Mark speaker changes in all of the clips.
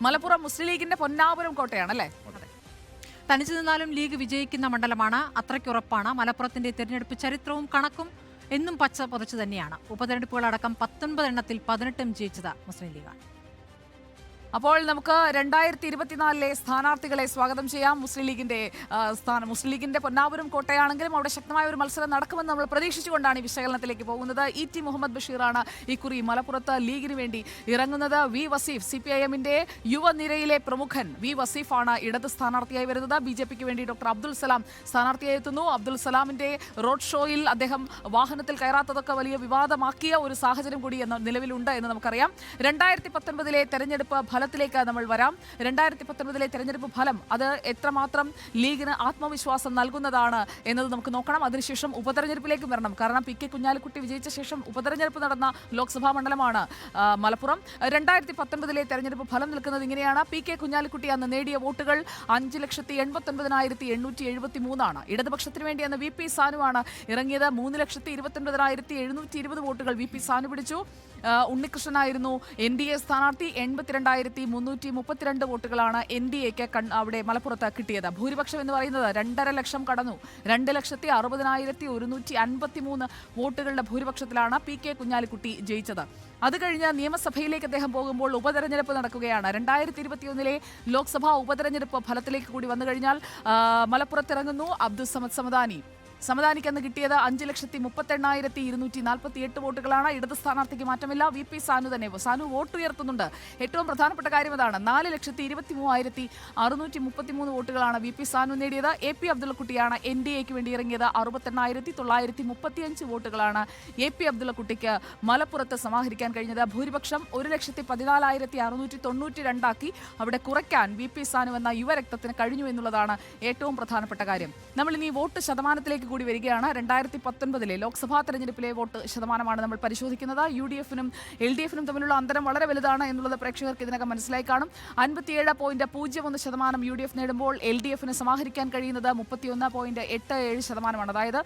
Speaker 1: മലപ്പുറം മുസ്ലിം ലീഗിന്റെ പൊന്നാപുരം കോട്ടയാണല്ലേ?
Speaker 2: തനിച്ചു നിന്നാലും ലീഗ് വിജയിക്കുന്ന മണ്ഡലമാണ്, അത്രയ്ക്കുറപ്പാണ്. മലപ്പുറത്തിന്റെ തെരഞ്ഞെടുപ്പ് ചരിത്രവും കണക്കും എന്നും പച്ച പുതച്ചു തന്നെയാണ്. ഉപതെരഞ്ഞെടുപ്പുകളടക്കം 19 എണ്ണത്തിൽ 18 ജയിച്ചത് മുസ്ലിം ലീഗാണ്.
Speaker 1: അപ്പോൾ നമുക്ക് 2024 സ്ഥാനാർത്ഥികളെ സ്വാഗതം ചെയ്യാം. മുസ്ലിം ലീഗിന്റെ പൊന്നാപുരം കോട്ടയാണെങ്കിലും അവിടെ ശക്തമായ ഒരു മത്സരം നടക്കുമെന്ന് നമ്മൾ പ്രതീക്ഷിച്ചുകൊണ്ടാണ് ഈ വിശകലനത്തിലേക്ക് പോകുന്നത്. ഇ.ടി. മുഹമ്മദ് ബഷീറാണ് ഇക്കുറി മലപ്പുറത്ത് ലീഗിന് വേണ്ടി ഇറങ്ങുന്നത്. വി വസീഫ്, CPIM-ന്റെ യുവനിരയിലെ പ്രമുഖൻ വി വസീഫാണ് ഇടത് സ്ഥാനാർത്ഥിയായി വരുന്നത്. BJP-ക്ക് വേണ്ടി ഡോക്ടർ അബ്ദുൽ സലാം സ്ഥാനാർത്ഥിയായി എത്തുന്നു. അബ്ദുൽ സലാമിന്റെ റോഡ് ഷോയിൽ അദ്ദേഹം വാഹനത്തിൽ കയറാത്തതൊക്കെ വലിയ വിവാദമാക്കിയ ഒരു സാഹചര്യം കൂടി നിലവിലുണ്ട് എന്ന് നമുക്കറിയാം. 2019 തെരഞ്ഞെടുപ്പ് ഫലത്തിലേക്ക് നമ്മൾ വരാം. 2019 തെരഞ്ഞെടുപ്പ് ഫലം അത് എത്രമാത്രം ലീഗിന് ആത്മവിശ്വാസം നൽകുന്നതാണ് എന്നത് നമുക്ക് നോക്കണം. അതിനുശേഷം ഉപതെരഞ്ഞെടുപ്പിലേക്ക് വരണം. കാരണം പി കെ കുഞ്ഞാലിക്കുട്ടി വിജയിച്ച ശേഷം ഉപതെരഞ്ഞെടുപ്പ് നടന്ന ലോക്സഭാ മണ്ഡലമാണ് മലപ്പുറം. 2019 തെരഞ്ഞെടുപ്പ് ഫലം നിൽക്കുന്നത് ഇങ്ങനെയാണ്. പി കെ കുഞ്ഞാലിക്കുട്ടി അന്ന് നേടിയ വോട്ടുകൾ 5,89,773 ഇടതുപക്ഷത്തിന് വേണ്ടി അന്ന് VP സാനുവാണ് ഇറങ്ങിയത്. 3,29,720 വോട്ടുകൾ VP സാനു പിടിച്ചു. ഉണ്ണികൃഷ്ണനായിരുന്നു NDA സ്ഥാനാർത്ഥി. 82,332 വോട്ടുകളാണ് NDAക്ക് അവിടെ മലപ്പുറത്ത് കിട്ടിയത്. ഭൂരിപക്ഷം എന്ന് പറയുന്നത് 2.5 ലക്ഷം കടന്നു. 2,60,153 വോട്ടുകളുടെ ഭൂരിപക്ഷത്തിലാണ് പി കെ കുഞ്ഞാലിക്കുട്ടി ജയിച്ചത്. അത് കഴിഞ്ഞ് നിയമസഭയിലേക്ക് അദ്ദേഹം പോകുമ്പോൾ ഉപതെരഞ്ഞെടുപ്പ് നടക്കുകയാണ്. 2021 ലോക്സഭാ ഉപതെരഞ്ഞെടുപ്പ് ഫലത്തിലേക്ക് കൂടി വന്നു കഴിഞ്ഞാൽ മലപ്പുറത്തിറങ്ങുന്നു അബ്ദുൾ സമദ് സമദാനി. സമദാനിക്ക് അന്ന് കിട്ടിയത് 5,38,248 വോട്ടുകളാണ്. ഇടത് സ്ഥാനാർത്ഥിക്ക് മാറ്റമില്ല. VP സാനു തന്നെ. സാനു വോട്ട് ഉയർത്തുന്നുണ്ട്. ഏറ്റവും പ്രധാനപ്പെട്ട കാര്യം അതാണ്. 4,23,633 വോട്ടുകളാണ് VP സാനു നേടിയത്. AP അബ്ദുള്ളക്കുട്ടിയാണ് NDAക്ക് വേണ്ടി ഇറങ്ങിയത്. 68,935 വോട്ടുകളാണ് AP അബ്ദുള്ളക്കുട്ടിക്ക് മലപ്പുറത്ത് സമാഹരിക്കാൻ കഴിഞ്ഞത്. ഭൂരിപക്ഷം 1,14,692 അവിടെ കുറയ്ക്കാൻ VP സാനു എന്ന യുവരക്തത്തിന് കഴിഞ്ഞു എന്നുള്ളതാണ് ഏറ്റവും പ്രധാനപ്പെട്ട കാര്യം. നമ്മൾ ഇനി വോട്ട് ശതമാനത്തിലേക്ക് കൂടി വരികയാണ്. 2019 ലോക്സഭാ തെരഞ്ഞെടുപ്പിലെ വോട്ട് ശതമാനമാണ് നമ്മൾ പരിശോധിക്കുന്നത്. UDF-നും LDF-നും തമ്മിലുള്ള അന്തരം വളരെ വലുതാണ് എന്നുള്ളത് പ്രേക്ഷകർക്ക് ഇതിനകം മനസ്സിലായി കാണും. 57.01% UDF നേടുമ്പോൾ LDF-ന് സമാഹരിക്കാൻ കഴിയുന്നത് 31.87%. അതായത്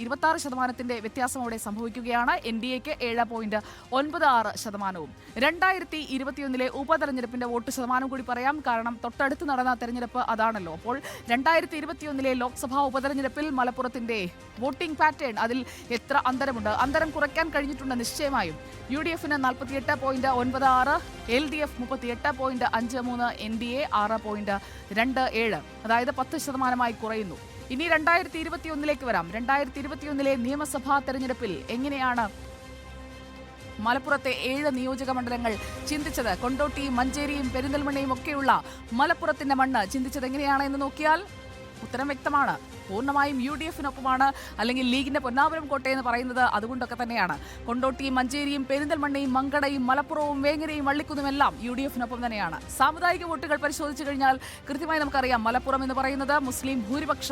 Speaker 1: 26% വ്യത്യാസം അവിടെ സംഭവിക്കുകയാണ്. NDAക്ക് 7.96%. 2021 ഉപതെരഞ്ഞെടുപ്പിന്റെ വോട്ട് ശതമാനം കൂടി പറയാം. കാരണം തൊട്ടടുത്ത് നടന്ന തെരഞ്ഞെടുപ്പ് അതാണല്ലോ. അപ്പോൾ 2021 ലോക്സഭാ ഉപതെരഞ്ഞെടുപ്പിൽ മലപ്പുറത്തിന്റെ വോട്ടിംഗ് പാറ്റേൺ അതിൽ എത്ര അന്തരമുണ്ട്? അന്തരം കുറയ്ക്കാൻ കഴിഞ്ഞിട്ടുണ്ട് നിശ്ചയമായും. UDF-ന് 48.96, LDF 38.53, NDA 6.27, അതായത് 10% കുറയുന്നു. ഇനി 2021 വരാം. 2021 നിയമസഭാ തെരഞ്ഞെടുപ്പിൽ എങ്ങനെയാണ് മലപ്പുറത്തെ 7 നിയോജക മണ്ഡലങ്ങൾ ചിന്തിച്ചത്? കൊണ്ടോട്ടിയും മഞ്ചേരിയും പെരിന്തൽമണ്ണയും ഒക്കെയുള്ള മലപ്പുറത്തിന്റെ മണ്ണ് ചിന്തിച്ചത് എങ്ങനെയാണ് എന്ന് നോക്കിയാൽ ഉത്തരം വ്യക്തമാണ്. പൂർണ്ണമായും UDF-നൊപ്പമാണ്, അല്ലെങ്കിൽ ലീഗിന്റെ പൊന്നാപുരം കോട്ടയെന്ന് പറയുന്നത് അതുകൊണ്ടൊക്കെ തന്നെയാണ്. കൊണ്ടോട്ടിയും മഞ്ചേരിയും പെരിന്തൽമണ്ണയും മങ്കടയും മലപ്പുറവും വേങ്ങരയും വള്ളിക്കുന്നുമെല്ലാം UDF-നൊപ്പം തന്നെയാണ്. സാമുദായിക വോട്ടുകൾ പരിശോധിച്ചു കഴിഞ്ഞാൽ കൃത്യമായി നമുക്കറിയാം മലപ്പുറം എന്ന് പറയുന്നത് മുസ്ലിം ഭൂരിപക്ഷ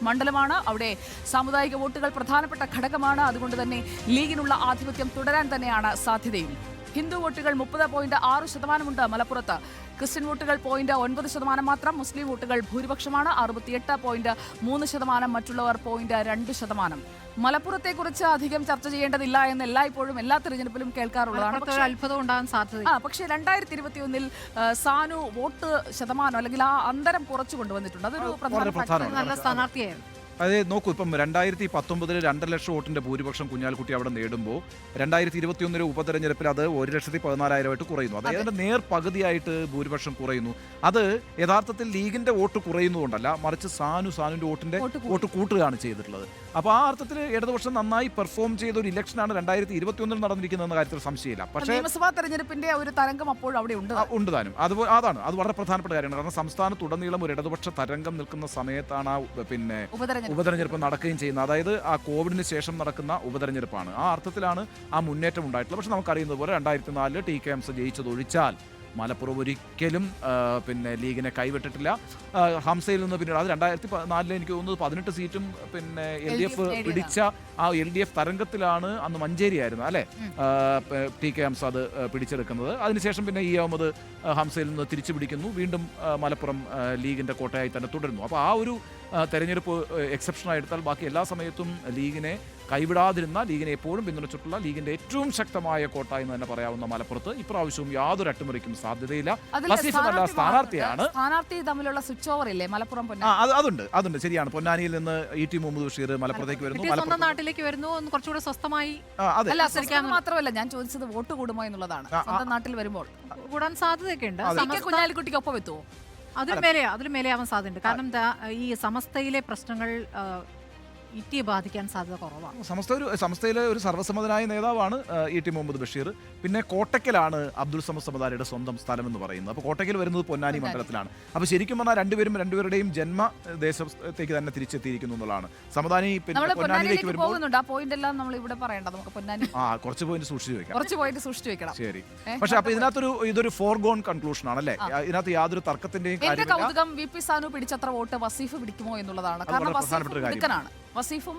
Speaker 1: മണ്ഡലമാണ്. അവിടെ സാമുദായിക വോട്ടുകൾ പ്രധാനപ്പെട്ട ഘടകമാണ്. അതുകൊണ്ട് തന്നെ ലീഗിനുള്ള ആധിപത്യം തുടരാൻ തന്നെയാണ് സാധ്യതയും. ഹിന്ദു വോട്ടുകൾ 30.6% മലപ്പുറത്ത്. ക്രിസ്ത്യൻ വോട്ടുകൾ 0.9% മാത്രം. മുസ്ലിം വോട്ടുകൾ ഭൂരിപക്ഷമാണ് 68.3%. മറ്റുള്ളവർ 0.2%. മലപ്പുറത്തെക്കുറിച്ച് അധികം ചർച്ച ചെയ്യേണ്ടതില്ല എന്ന് എല്ലായ്പ്പോഴും എല്ലാ തെരഞ്ഞെടുപ്പിലും കേൾക്കാറുള്ളതാണ്.
Speaker 2: അത്ഭുതം ഉണ്ടാകാൻ സാധ്യത.
Speaker 1: പക്ഷേ 2021 സാനു വോട്ട് ശതമാനം അല്ലെങ്കിൽ ആ അന്തരം കുറച്ചു കൊണ്ടുവന്നിട്ടുണ്ട്. അതൊരു
Speaker 2: നല്ല സ്ഥാനാർത്ഥിയായിരുന്നു.
Speaker 3: അതെ, നോക്കൂ, ഇപ്പം 2019 2 ലക്ഷം വോട്ടിന്റെ ഭൂരിപക്ഷം കുഞ്ഞാലിക്കുട്ടി അവിടെ നേടുമ്പോൾ 2021 ഉപതെരഞ്ഞെടുപ്പിൽ അത് 1,14,000 കുറയുന്നു. അതായത് നേർ പകുതിയായിട്ട് ഭൂരിപക്ഷം കുറയുന്നു. അത് യഥാർത്ഥത്തിൽ ലീഗിന്റെ വോട്ട് കുറയുന്നതുകൊണ്ടല്ല, മറിച്ച് സാനുവിന്റെ വോട്ട് കൂട്ടുകയാണ് ചെയ്തിട്ടുള്ളത്. അപ്പോൾ ആ അർത്ഥത്തിൽ ഇടതുപക്ഷം നന്നായി പെർഫോം ചെയ്ത ഒരു ഇലക്ഷനാണ് 2021 നടന്നിരിക്കുന്നതെന്ന കാര്യത്തിൽ സംശയമില്ല. പക്ഷേ
Speaker 1: നിയമസഭാ തെരഞ്ഞെടുപ്പിന്റെ ഒരു തരംഗം അപ്പോൾ അവിടെ
Speaker 3: ഉണ്ട് താനും. അത് വളരെ പ്രധാനപ്പെട്ട കാര്യമാണ്. കാരണം സംസ്ഥാനത്തുടനീളം ഒരു ഇടതുപക്ഷ തരംഗം നിൽക്കുന്ന സമയത്താണ് പിന്നെ ഉപതെരഞ്ഞെടുപ്പ് നടക്കുകയും ചെയ്യുന്നത്. അതായത് ആ കോവിഡിന് ശേഷം നടക്കുന്ന ഉപതെരഞ്ഞെടുപ്പാണ്. ആ അർത്ഥത്തിലാണ് ആ മുന്നേറ്റം ഉണ്ടായിട്ടുള്ളത്. പക്ഷെ നമുക്കറിയുന്നത് പോലെ 2004 TK ജയിച്ചതൊഴിച്ചാൽ മലപ്പുറം ഒരിക്കലും പിന്നെ ലീഗിനെ കൈവിട്ടിട്ടില്ല. ഹംസയിൽ നിന്ന് പിന്നീട് അത് 2014 എനിക്ക് തോന്നുന്നത് 18 സീറ്റും പിന്നെ LDF പിടിച്ച ആ LDF തരംഗത്തിലാണ് അന്ന് മഞ്ചേരിയായിരുന്നു അല്ലേ TK ഹംസ അത് പിടിച്ചെടുക്കുന്നത്. അതിനുശേഷം പിന്നെ ഈ അഹമ്മദ് ഹംസയിൽ നിന്ന് തിരിച്ചു പിടിക്കുന്നു. വീണ്ടും മലപ്പുറം ലീഗിന്റെ കോട്ടയായി തന്നെ തുടരുന്നു. അപ്പോൾ ആ ഒരു തെരഞ്ഞെടുപ്പ് എക്സെപ്ഷനായി എടുത്താൽ ബാക്കി എല്ലാ സമയത്തും ലീഗിനെ കൈവിടാതിരുന്ന, ലീഗിനെ എപ്പോഴും പിന്തുണച്ചിട്ടുള്ള, ലീഗിന്റെ ഏറ്റവും ശക്തമായ കോട്ട എന്ന് തന്നെ പറയാവുന്ന മലപ്പുറത്ത് ഇപ്രാവശ്യവും യാതൊരു അട്ടിമറിക്കും സാധ്യതയില്ല. വസീഫ് നല്ല സ്ഥാനാർത്ഥിയാണ്.
Speaker 1: സ്ഥാനാർത്ഥി തമ്മിലുള്ള സ്വിച്ച് ഓവർ ഇല്ലേ മലപ്പുറം
Speaker 3: അതുണ്ട് ശരിയാണ്. പൊന്നാനിയിൽ നിന്ന് ഇ.ടി. മുഹമ്മദ് ബഷീർ മലപ്പുറത്തേക്ക് വരുന്നു,
Speaker 2: സ്വന്തം നാട്ടിലേക്ക് വരുന്നു, കുറച്ചുകൂടെ സ്വസ്ഥമായി.
Speaker 1: മാത്രമല്ല ഞാൻ ചോദിച്ചത് വോട്ട് കൂടുമോ എന്നുള്ളതാണ്. സ്വന്തം നാട്ടിൽ വരുമ്പോൾ
Speaker 2: കൂടാൻ സാധ്യതയൊക്കെ ഉണ്ട്.
Speaker 1: കുഞ്ഞാലിക്കുട്ടിക്ക് ഒപ്പം എത്തുമോ?
Speaker 2: അതിലും മേലെയാവാൻ സാധ്യതയുണ്ട്. കാരണം ഈ സമസ്തയിലെ പ്രശ്നങ്ങൾ ഇറ്റിയെ ബാധിക്കാൻ സാധ്യത കുറവാണ്.
Speaker 3: സമസ്തയിലെ ഒരു സർവ്വസമ്മതനായ നേതാവാണ് ഇ.ടി. മുഹമ്മദ് ബഷീർ. പിന്നെ കോട്ടയ്ക്കലാണ് അബ്ദുൾ സമദ് സമദാരിയുടെ സ്വന്തം സ്ഥലം എന്ന് പറയുന്നത്. അപ്പോൾ കോട്ടയ്ക്കൽ വരുന്നത് പൊന്നാനി മണ്ഡലത്തിലാണ്. അപ്പോൾ ശരിക്കും പറഞ്ഞാൽ രണ്ടുപേരുടെയും ജന്മദേശത്തേക്ക് തന്നെ തിരിച്ചെത്തിയിരിക്കുന്നു എന്നുള്ളതാണ്. സമദാനി പൊന്നാനിയിലേക്ക് വരുമ്പോൾ കുറച്ച് പോയിന്റ് സൂക്ഷിച്ചു വെക്കണം. ശരി, പക്ഷെ അപ്പൊ ഇതൊരു ഫോർഗോൺ കൺക്ലൂഷൻ ആണല്ലേ? ഇതിനകത്ത് യാതൊരു തർക്കത്തിന്റെയും
Speaker 1: കാര്യമില്ല. വി പി സാനു പിടിച്ചത്ര വോട്ട് വസീഫ് പിടിക്കുമോ എന്നുള്ളതാണ്. കാരണം വസീഫും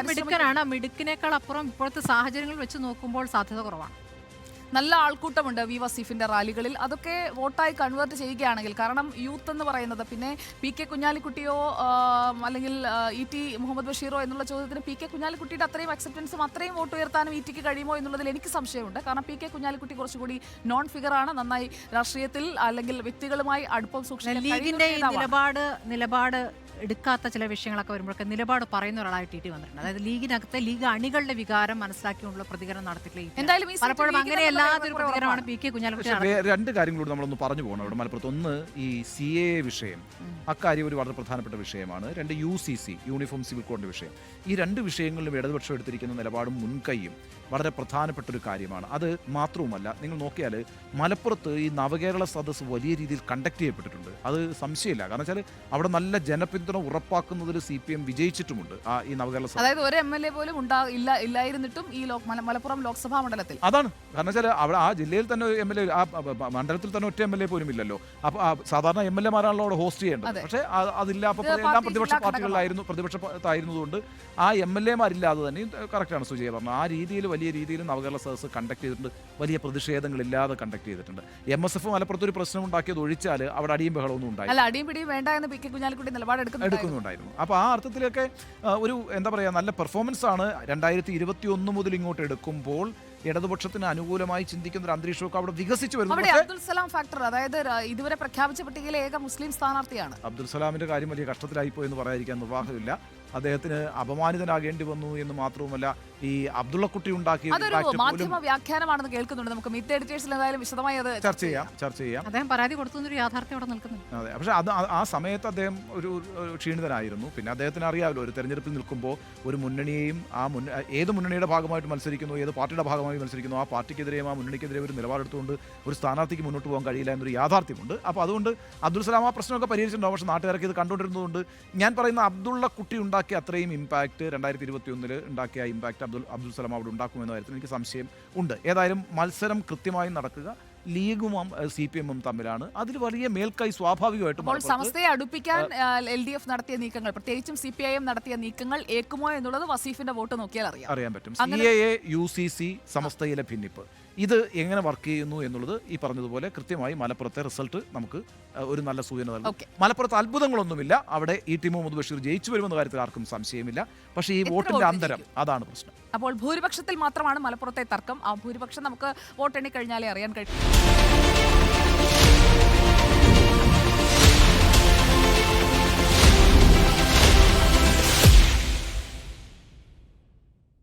Speaker 2: മിടുക്കനാണ്. മിടുക്കിനേക്കാൾ അപ്പുറം ഇപ്പോഴത്തെ സാഹചര്യങ്ങൾ വെച്ച് നോക്കുമ്പോൾ സാധ്യത കുറവാണ്.
Speaker 1: നല്ല ആൾക്കൂട്ടമുണ്ട് വി വസീഫിന്റെ റാലികളിൽ. അതൊക്കെ വോട്ടായി കൺവേർട്ട് ചെയ്യുകയാണെങ്കിൽ, കാരണം യൂത്ത് എന്ന് പറയുന്നത്, പിന്നെ പി കെ കുഞ്ഞാലിക്കുട്ടിയോ അല്ലെങ്കിൽ ഇ.ടി. മുഹമ്മദ് ബഷീറോ എന്നുള്ള ചോദ്യത്തിന് പി കെ കുഞ്ഞാലിക്കുട്ടിയുടെ അത്രയും അക്സെപ്റ്റൻസും അത്രയും വോട്ട് ഉയർത്താനും ഇ.ടിക്ക് കഴിയുമോ എന്നുള്ളതിൽ എനിക്ക് സംശയമുണ്ട്. കാരണം പി കെ കുഞ്ഞാലിക്കുട്ടി കുറച്ചുകൂടി നോൺ ഫിഗറാണ്, നന്നായി രാഷ്ട്രീയത്തിൽ അല്ലെങ്കിൽ വ്യക്തികളുമായി അടുപ്പം സൂക്ഷിക്കാൻ.
Speaker 2: ലീഗിന്റെ നിലപാട് എടുക്കാത്ത ചില വിഷയങ്ങളൊക്കെ വരുമ്പോഴൊക്കെ നിലപാട് പറയുന്ന ഒരാളായിട്ട് ഇ.ടി വന്നിട്ടുണ്ട്. അതായത് ലീഗിനകത്തെ ലീഗ് അണികളുടെ വികാരം മനസ്സിലാക്കിയുള്ള പ്രതികരണം നടത്തിയിട്ടില്ല.
Speaker 1: എന്തായാലും
Speaker 2: പലപ്പോഴും അങ്ങനെയല്ലാത്തൊരു പ്രതികരണമാണ് പി കെ കുഞ്ഞാലിക്കുട്ടി.
Speaker 3: രണ്ട് കാര്യങ്ങളോട് നമ്മളൊന്ന് പറഞ്ഞു പോകണം ഇവിടെ മലപ്പുറത്ത്. ഒന്ന്, ഈ CAA വിഷയം, അക്കാര്യം ഒരു വളരെ പ്രധാനപ്പെട്ട വിഷയമാണ്. രണ്ട്, UCC യൂണിഫോം സിവിൽ കോഡിന്റെ വിഷയം. ഈ രണ്ട് വിഷയങ്ങളിലും ഇടതുപക്ഷം എടുത്തിരിക്കുന്ന നിലപാടും മുൻകൈയും വളരെ പ്രധാനപ്പെട്ട ഒരു കാര്യമാണ്. അത് മാത്രവുമല്ല, നിങ്ങൾ നോക്കിയാൽ മലപ്പുറത്ത് ഈ നവകേരള സദസ്സ് വലിയ രീതിയിൽ കണ്ടക്ട് ചെയ്യപ്പെട്ടിട്ടുണ്ട്. അത് സംശയമില്ല. കാരണം വെച്ചാൽ അവിടെ നല്ല ജനപിന്തുണ ഉറപ്പാക്കുന്നതിൽ CPM വിജയിച്ചിട്ടുമുണ്ട് ഈ നവകേരള സദസ്സ്.
Speaker 1: അതായത് ഒരു MLA പോലും ഇല്ലായിരുന്നിട്ടും ഈ മലപ്പുറം ലോക്സഭാ മണ്ഡലത്തിൽ
Speaker 3: അതാണ്. കാരണം വെച്ചാൽ അവിടെ ആ ജില്ലയിൽ തന്നെ MLA, ആ മണ്ഡലത്തിൽ തന്നെ ഒറ്റ MLA പോലും ഇല്ലല്ലോ. അപ്പോൾ സാധാരണ MLA-മാരാണല്ലോ അവിടെ ഹോസ്റ്റ് ചെയ്യേണ്ടത്. പക്ഷേ അതില്ല. അപ്പോൾ എല്ലാം പ്രതിപക്ഷ പാർട്ടികളിലായിരുന്നതുകൊണ്ട് ആ MLA-മാരില്ലാതെ തന്നെ കറക്റ്റാണ് സുജയ പറഞ്ഞത്. ആ രീതിയിൽ വലിയ രീതിയിൽ നവകേരള സദസ്സ് കണ്ടക്ട് ചെയ്തിട്ടുണ്ട്. വലിയ പ്രതിഷേധങ്ങളില്ലാതെ കണ്ടക്ട് ചെയ്തിട്ടുണ്ട്. MSF മലപ്പുറത്ത് ഒരു പ്രശ്നം ഉണ്ടാക്കിയത് ഒഴിച്ചാൽ അവിടെ അടിയും ബഹളമൊന്നും ഉണ്ടായില്ല.
Speaker 1: അടിയും പിടിയും വേണ്ട എന്ന് പി കെ കുഞ്ഞാലിക്കുട്ടി
Speaker 3: എടുക്കുന്നുണ്ടായിരുന്നു. അപ്പോൾ ആ അർത്ഥത്തിലൊക്കെ ഒരു എന്താ പറയുക, നല്ല പെർഫോമൻസ് ആണ് 2021 മുതൽ ഇങ്ങോട്ട് എടുക്കുമ്പോൾ ഇടതുപക്ഷത്തിന് അനുകൂലമായി ചിന്തിക്കുന്ന ഒരു അന്തരീക്ഷമൊക്കെ അവിടെ വികസിച്ചു വരുന്നു.
Speaker 1: അബ്ദുൽ സലാം ഫാക്ടർ, അതായത് ഇതുവരെ പ്രഖ്യാപിച്ച പട്ടികയിലെ ഏക മുസ്ലിം സ്ഥാനാർത്ഥിയാണ്.
Speaker 3: അബ്ദുൽ സലാമിന്റെ കാര്യം വലിയ കഷ്ടത്തിലായിപ്പോയി എന്ന് പറയാതിരിക്കാൻ നിർവാഹമില്ല. അദ്ദേഹത്തിന് അപമാനിതനാകേണ്ടി വന്നു എന്ന് മാത്രവുമല്ല, ഈ അബ്ദുള്ളക്കുട്ടി ഉണ്ടാക്കിയ
Speaker 1: മാധ്യമ വ്യാഖ്യാനമാണെന്ന് കേൾക്കുന്നുണ്ട്. നമുക്ക് മിത്ത് എഡിറ്റേഴ്സിൽ എന്തായാലും വിശദമായി അത് ചർച്ച ചെയ്യാം.
Speaker 2: അദ്ദേഹം പരാതി കൊടുത്തൊരു യാഥാർത്ഥ്യം അവിടെ നിൽക്കുന്നു.
Speaker 3: അതെ, പക്ഷേ ആ സമയത്ത് അദ്ദേഹം ഒരു ക്ഷീണിതനായിരുന്നു. പിന്നെ അദ്ദേഹത്തിന് അറിയാമല്ലോ, ഒരു തെരഞ്ഞെടുപ്പിൽ നിൽക്കുമ്പോൾ ഒരു മുന്നണിയെയും ഏത് മുന്നണിയുടെ ഭാഗമായിട്ട് മത്സരിക്കുന്നു, ഏത് പാർട്ടിയുടെ ഭാഗമായി മത്സരിക്കുന്നു, ആ പാർട്ടിക്കെതിരെയും ആ മുന്നണിക്കെതിരെ ഒരു നിലപാടെടുത്തുകൊണ്ട് ഒരു സ്ഥാനാർത്ഥിക്ക് മുന്നോട്ട് പോകാൻ കഴിയില്ല എന്നൊരു യാഥാർത്ഥ്യമുണ്ട്. അപ്പോൾ അതുകൊണ്ട് അബ്ദുൽ സലാം ആ പ്രശ്നമൊക്കെ പരിഹരിച്ചിട്ടുണ്ടാവും. പക്ഷേ നാട്ടുകാർക്ക് ഇത് കണ്ടുകൊണ്ടിരുന്നതുകൊണ്ട് ഞാൻ പറയുന്ന അബ്ദുള്ളക്കുട്ടി ഉണ്ടാക്കിയ അത്രയും ഇമ്പാക്ട് 2021 ഉണ്ടാക്കിയ ഇമ്പാക്ട് അബ്ദുൽ സലാം അവിടെ ഉണ്ടാക്കുമെന്ന കാര്യത്തിൽ എനിക്ക് സംശയം ഉണ്ട്. ഏതായാലും മത്സരം കൃത്യമായി നടക്കുക ലീഗും CPM-ഉം തമ്മിലാണ്. അതിൽ വലിയ മേൽക്കൈ സ്വാഭാവികമായിട്ടും
Speaker 1: സമസ്തയെ അടുപ്പിക്കാൻ LDF നടത്തിയ നീക്കങ്ങൾ, പ്രത്യേകിച്ചും CPIM നടത്തിയ നീക്കങ്ങൾ ഏക്കുമോ എന്നുള്ളത് വസീഫിന്റെ വോട്ട് നോക്കിയാൽ അറിയാൻ പറ്റും.
Speaker 3: CAA, UCC, സമസ്തയിലെ ഭിന്നിപ്പ്, ഇത് എങ്ങനെ വർക്ക് ചെയ്യുന്നു എന്നുള്ളത് ഈ പറഞ്ഞതുപോലെ കൃത്യമായി മലപ്പുറത്തെ റിസൾട്ട് നമുക്ക് ഒരു നല്ല സൂചന നൽകും. മലപ്പുറത്ത് അത്ഭുതങ്ങളൊന്നുമില്ല. അവിടെ ഇ.ടി. മുഹമ്മദ് ബഷീർ ജയിച്ചു വരുമെന്ന കാര്യത്തിൽ ആർക്കും സംശയമില്ല. പക്ഷേ ഈ വോട്ടിന്റെ അന്തരം, അതാണ് പ്രശ്നം.
Speaker 1: അപ്പോൾ ഭൂരിപക്ഷത്തിൽ മാത്രമാണ് മലപ്പുറത്തെ തർക്കം. ആ ഭൂരിപക്ഷം നമുക്ക് വോട്ടെണ്ണി കഴിഞ്ഞാലേ അറിയാൻ കഴിയും.